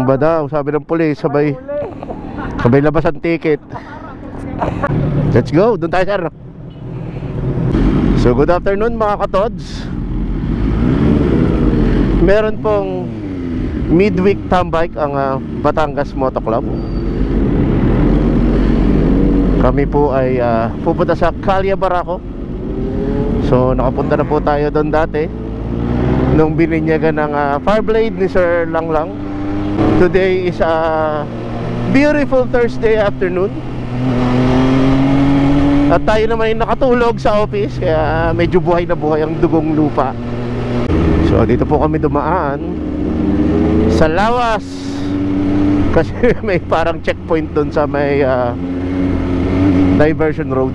Tumba daw, sabi ng pulis, sabay labas ang ticket. Let's go, doon tayo sir. So good afternoon mga katods. Meron pong midweek tambike ang Batangas Moto Club. Kami po ay pupunta sa Calle Barako. So nakapunta na po tayo doon dati nung bininyagan ng Fireblade ni Sir Langlang. Today is a beautiful Thursday afternoon. At tayo naman ay nakatulog sa office, kaya medyo buhay na buhay ang dugong lupa. So dito po kami dumaan sa lawas kasi may parang checkpoint doon sa may diversion road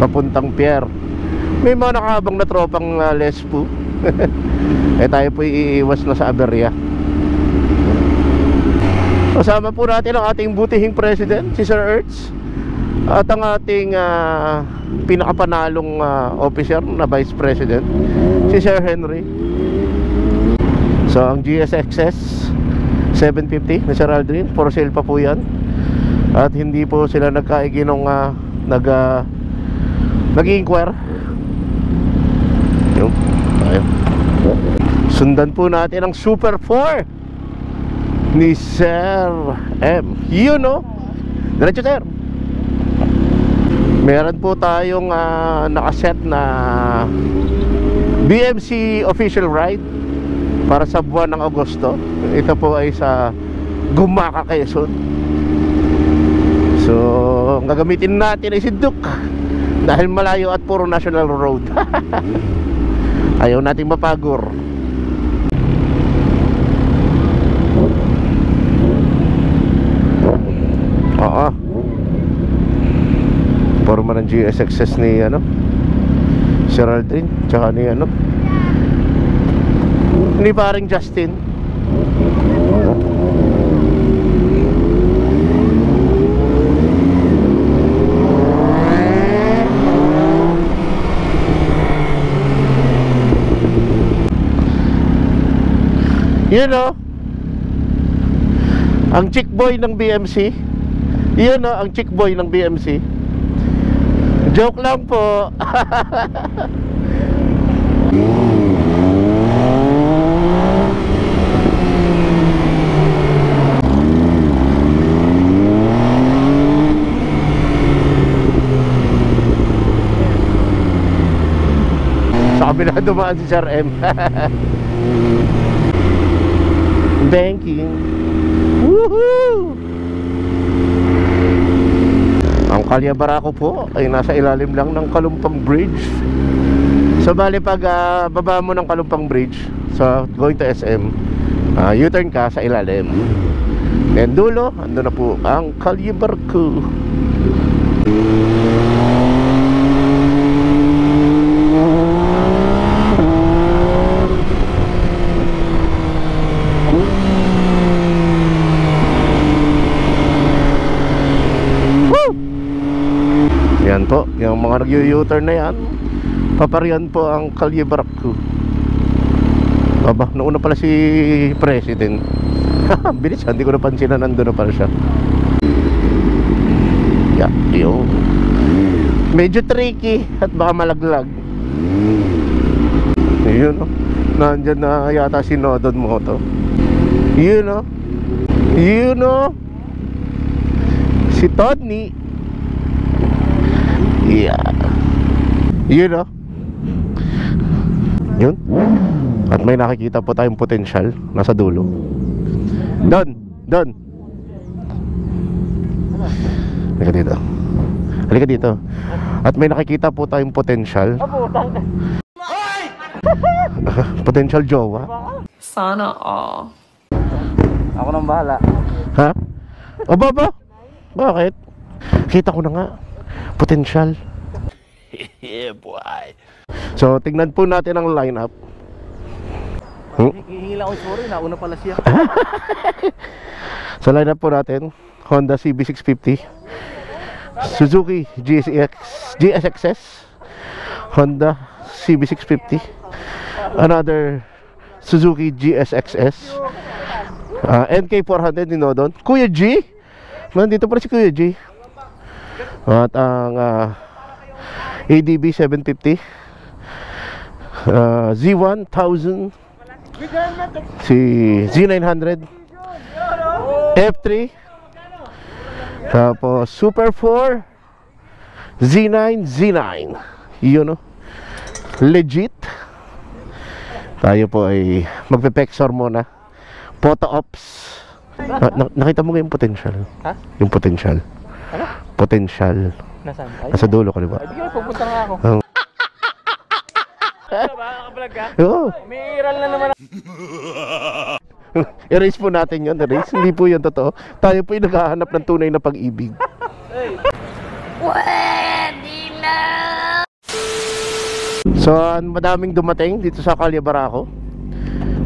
papuntang pier. May mga nakahabang na tropang lespo. Eh tayo po iiwas na sa Aberya. Kasama po natin ang ating butihing president, si Sir Ertz, at ang ating pinakapanalong officer na vice president, si Sir Henry. So ang GSXS 750 na Sir Aldrin, for sale pa po yan. At hindi po sila nagkaigi nung nag-inquire. Yung tayo. Sundan po natin ang Super 4 ni Sir M. You know, diretso sir. Meron po tayong nakaset na BMC official ride para sa buwan ng Agosto. Ito po ay sa Gumaca, Quezon. So ang gagamitin natin ay si Duke dahil malayo at puro national road. Ayaw nating mapagor. Oo. Forma ng GSXS ni Sir Aldrin, tsaka ni ni paring Justin. You know, ang chick boy ng BMC. You know, ang chick boy ng BMC. Joke lang po. Sa kabila dumaan si Sir M. Banking. Woohoo! Ang Calle Barako po ay nasa ilalim lang ng Kalumpang Bridge. So bali pag baba mo ng Kalumpang Bridge, so going to SM, U-turn ka sa ilalim. Then dulo, ando na po ang Calle Barako. Yan po, yung mga nag-U-turn na yan, paparian po ang Calle Barako. Aba, nauna pala si President. Bilis, hindi ko napansin na nandun na pala siya. Yeah, yun. Medyo tricky at baka malaglag. Yun, no? Nandyan na yata si Nodon Moto. Yun, no? Yun, no? Si Todney. Yeah. Yun, no? Yun. At may nakikita po tayong potential nasa dulo. Don. Halika dito. Halika dito. At may nakikita po tayong potential. Potential jowa. Sana all. Ako nang bahala. Ha? O baba? Bakit? Kita ko na nga. Potential. Yeah, boy. So, tingnan po natin ang lineup. Hihingi lang ako sorry, nauna pala siya. Sa lineup po natin, Honda CB650, Suzuki GSXS, Honda CB650, another Suzuki GSXS, NK400 ni Nodon. Kuya G. Nandito pa rin si Kuya G. At ang ADB 750. Z1000. Si Z900. F3. Tapos Super 4. Z9. Yun, no? Legit. Tayo po ay magpe-pexor muna. Photo ops. Nakita mo nga yung potential? Ha? Yung potential. Ano? Potential. Nasaan? Nasa dulo ko, di ba? Ay, bigyan, pupunta nga ako. Oh. Ano ba? Nakablog ka? Oo. May iral na naman. Erase po natin yun. Erase. Hindi po yun totoo. Tayo po yung naghahanap ng tunay na pag-ibig. So, madaming dumating dito sa Calle Barako.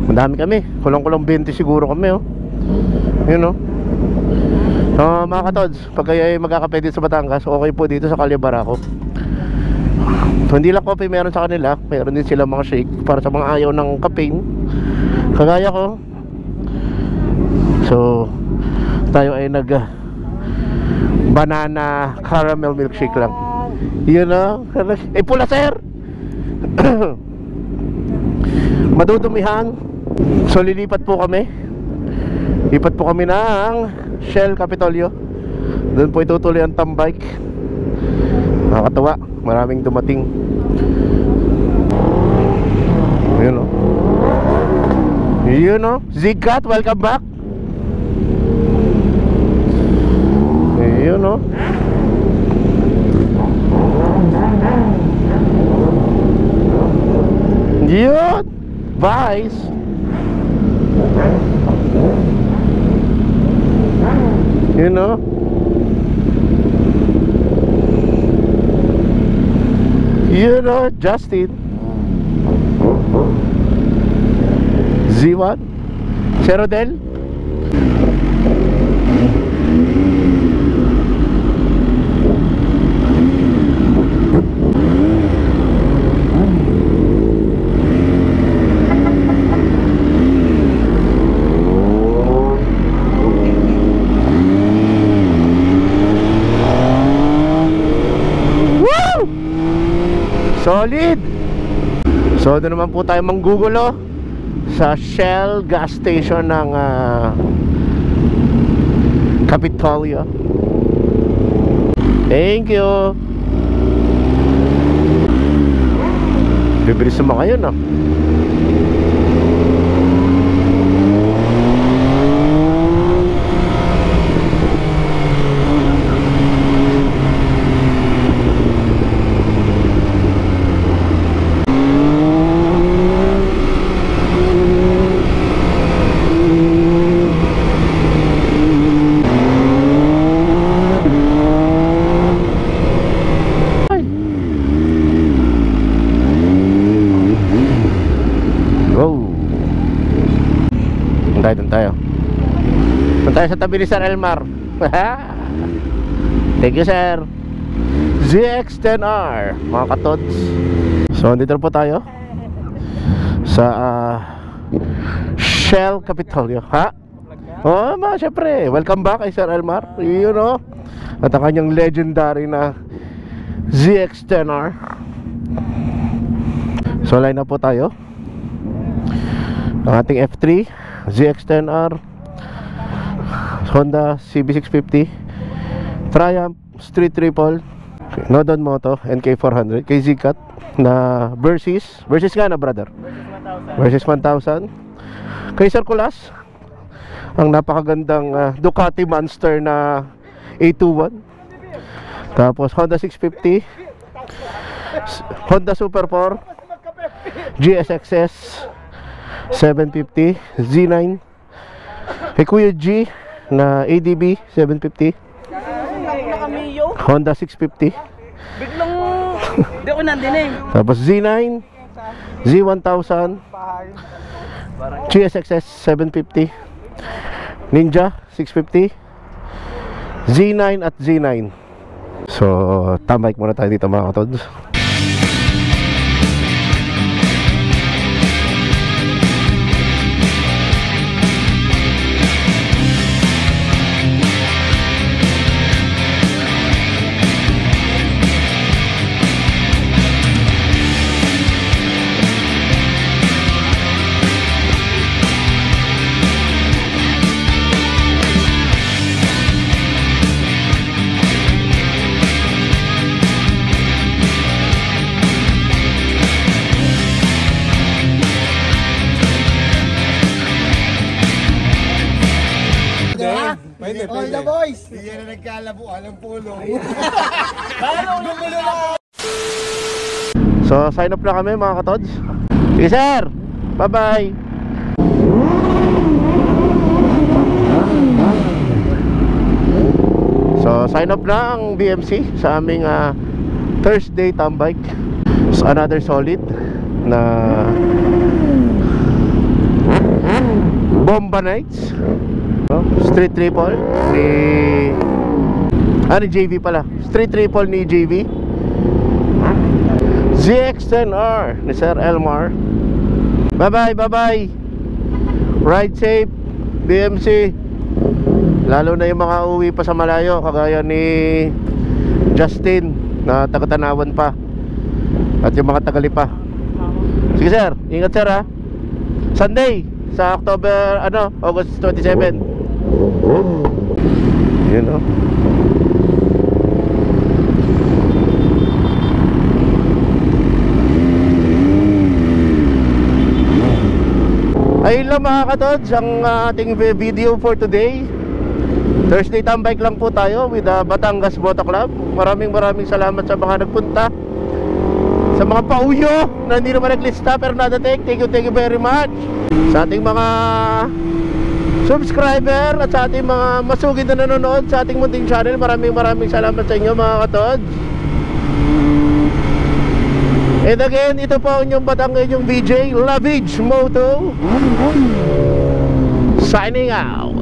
Madami kami. Kulang-kulang 20 siguro kami, oh. Yun, oh. Mga katods, pag kayo ay magkakape dito sa Batangas, okay po dito sa Calle Barako. So, hindi lang coffee meron sa kanila. Meron din sila mga shake para sa mga ayaw ng caffeine, kagaya ko. So, tayo ay nag banana caramel milkshake lang. Yun, oh. Eh, pula, sir. Madudumihan. So lilipat po kami. Lipat po kami ng Shell Capitolio. Doon po itutuloy ang tambike. Nakakatawa. Maraming dumating. Yun, o. Yun, o. Zigcat, welcome back. Yun, o. Yun! Vice! You know? You know, Justin. Z1? Cerodel? Solid! So doon naman po tayo manggugulo sa Shell gas station ng Capitolio. Thank you! Bibilis naman kayo, no? Doon tayo sa tabi ni Sir Elmar. Thank you, sir. ZX-10R, mga katods. So dito po tayo sa Shell Capitolio. Ha? Oo, syempre. Welcome back kay Sir Elmar. You know, at ang kanyang legendary na ZX-10R. So line up po tayo. Ang ating F3 ZX-10R, Honda CB650, Triumph Street Triple, Nodon Moto NK400, kay Zigcat na Versys nga na, brother, Versys 1000, kay Sir Kulas ang napakagandang Ducati Monster na A21, tapos Honda 650, Honda Super 4 GSXS 750, Z9, kay Kuya G na ADB 750, Honda 650, Biglang hindi ako nandun eh. tapos Z9, Z1000, GSXS 750, Ninja 650, Z9 at Z9. So tambay muna tayo dito, mga katods. Pwede, All pwede. the boys! Hindi na nagkalabuan ng pulong. So sign up na kami mga katods. Sige sir, bye bye. So sign up na ang BMC sa aming Thursday tambike. So another solid na Bomba Nights, Street Triple ni JV pala. Street Triple ni JV, ZX-10R ni Sir Elmar. Bye bye, bye bye. Ride safe BMC. Lalo na yung mga uwi pa sa malayo, kagaya ni Justin na taga-Tanawan pa, at yung mga taga-Lipa. Sige sir, ingat sir ha. Sunday sa October, August 27. Yun o. Ayun lang mga katods ang ating video for today. Thursday tambike lang po tayo with Batangas Moto Club. Maraming salamat sa mga nagpunta, sa mga pauyo na hindi naman naglista pero nadating. Thank you very much sa ating mga subscriber at sa ating mga masugid na nanonood sa ating munting channel. Maraming salamat sa inyo mga katods. And again, ito po ang inyong batang inyong BJ Lavage Moto signing out.